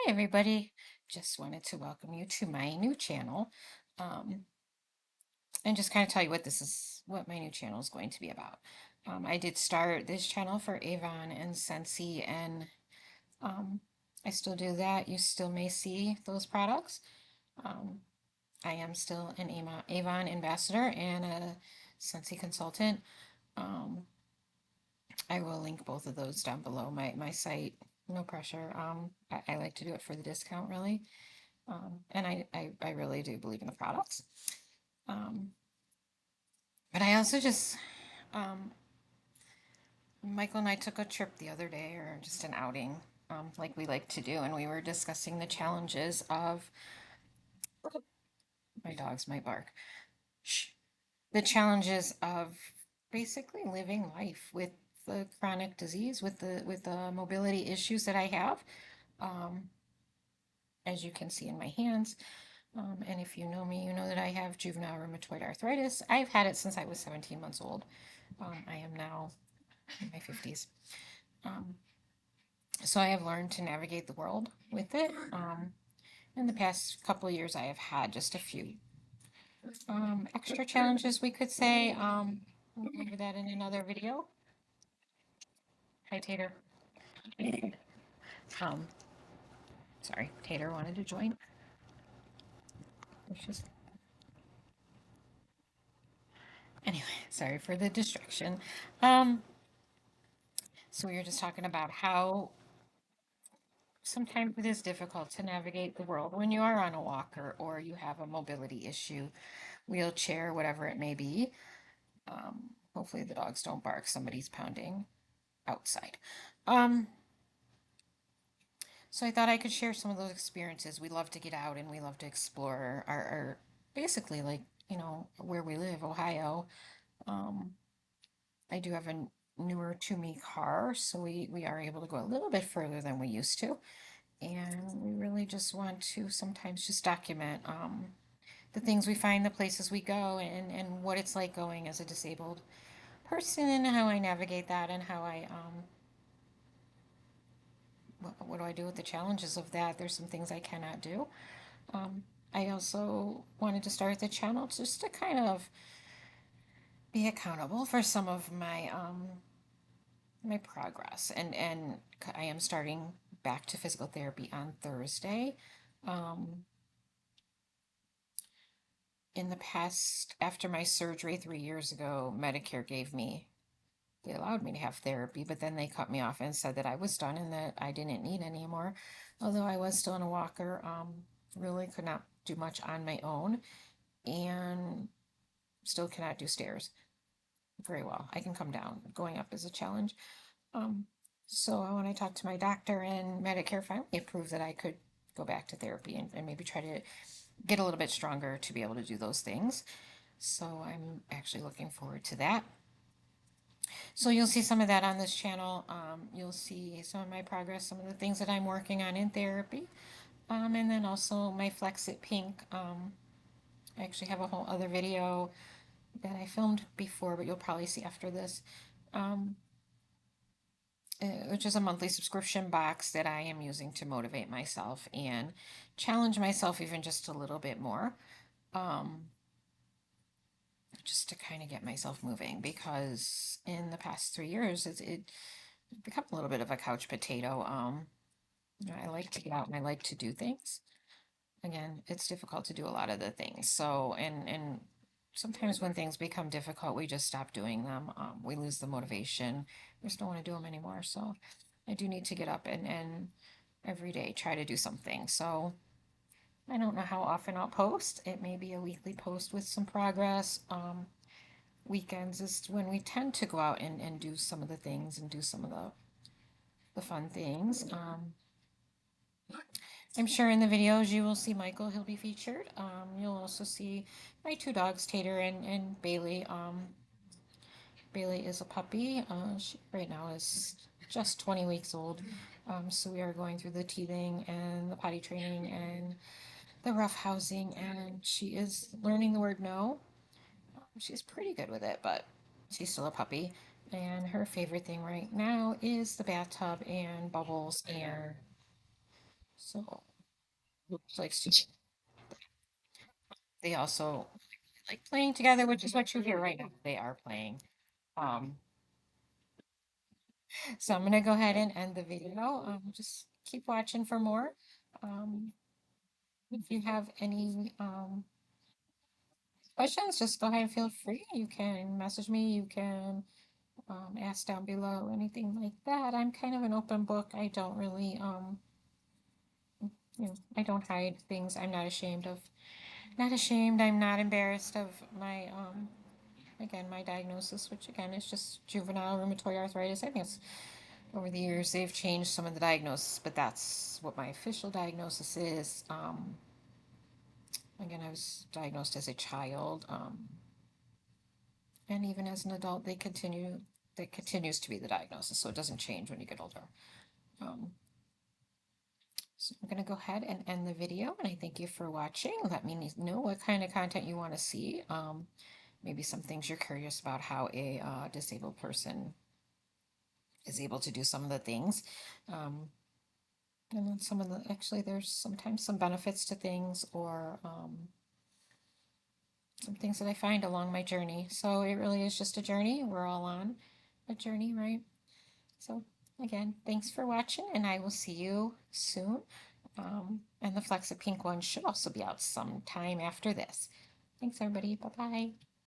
Hi, everybody. Just wanted to welcome you to my new channel um, and just kind of tell you what my new channel is going to be about. I did start this channel for Avon and Scentsy, and um, I still do that. You still may see those products. Um, I am still an Avon ambassador and a Scentsy consultant. Um, I will link both of those down below my site. No pressure. I like to do it for the discount, really. And I really do believe in the products. Um, but I also just, um, Michael and I took a trip the other day, or just an outing, like we like to do, and we were discussing the challenges of, my dogs might bark, shh, the challenges of basically living life with the chronic disease, with the mobility issues that I have. Um, as you can see in my hands, and if you know me, you know that I have juvenile rheumatoid arthritis. I've had it since I was 17 months old. I am now in my 50s. Um, so I have learned to navigate the world with it. In the past couple of years, I have had just a few extra challenges, we could say. We'll go over that in another video. Hi, Tater. Um, sorry, Tater wanted to join. It's just anyway. Sorry for the distraction. Um, so we were just talking about how sometimes it is difficult to navigate the world when you are on a walker or you have a mobility issue, wheelchair, whatever it may be. Hopefully the dogs don't bark. Somebody's pounding outside. Um, so I thought I could share some of those experiences. We love to get out and we love to explore our basically like, where we live, Ohio. Um, I do have a newer to me car, so we are able to go a little bit further than we used to. And we really just want to sometimes just document the things we find, the places we go, and what it's like going as a disabled person, and how I navigate that, and how what do I do with the challenges of that. There's some things I cannot do. Um, I also wanted to start the channel just to kind of be accountable for some of my progress, and I am starting back to physical therapy on Thursday. Um, in the past, after my surgery 3 years ago, Medicare they allowed me to have therapy, but then they cut me off and said that I was done and that I didn't need any more. Although I was still in a walker, really could not do much on my own and still cannot do stairs very well. I can come down, going up is a challenge. Um, so when I talked to my doctor, and Medicare finally approved that I could go back to therapy and maybe try to get a little bit stronger to be able to do those things. So I'm actually looking forward to that. So you'll see some of that on this channel. You'll see some of my progress, some of the things that I'm working on in therapy. And then also my Flex It Pink. I actually have a whole other video that I filmed before, but you'll probably see after this, um, which is a monthly subscription box that I am using to motivate myself and challenge myself even just a little bit more. Um, just to kind of get myself moving, because in the past 3 years it become a little bit of a couch potato. I like to get out and I like to do things. Again, it's difficult to do a lot of the things. So, and sometimes when things become difficult, we just stop doing them. We lose the motivation. We just don't want to do them anymore. So I do need to get up and every day try to do something. So I don't know how often I'll post. It may be a weekly post with some progress. Weekends is when we tend to go out and do some of the things and do some of the fun things. I'm sure in the videos you will see Michael, he'll be featured. You'll also see my two dogs, Tater and Bailey. Bailey is a puppy. She right now is just 20 weeks old. So we are going through the teething and the potty training and the rough housing, and she is learning the word no. She's pretty good with it, but she's still a puppy. And her favorite thing right now is the bathtub and bubbles and So looks like they also like playing together, which is what you hear right now. They are playing. Um, so I'm gonna go ahead and end the video. Just keep watching for more. Um, if you have any questions, just go ahead and feel free. You can message me. You can ask down below, anything like that. I'm kind of an open book. I don't really, I don't hide things. I'm not ashamed of, not ashamed. I'm not embarrassed of my, again, my diagnosis, which again is just juvenile rheumatoid arthritis. I think it's over the years they've changed some of the diagnosis, but that's what my official diagnosis is. Again, I was diagnosed as a child, and even as an adult, that continues to be the diagnosis, so it doesn't change when you get older. Um, so I'm going to go ahead and end the video, and I thank you for watching. Let me know what kind of content you want to see. Maybe some things you're curious about how a disabled person is able to do some of the things. Um, and then some of the, actually, there's sometimes some benefits to things or some things that I find along my journey. So it really is just a journey. We're all on a journey, right? So again, thanks for watching, and I will see you soon. And the Flexa Pink one should also be out sometime after this. Thanks, everybody. Bye bye.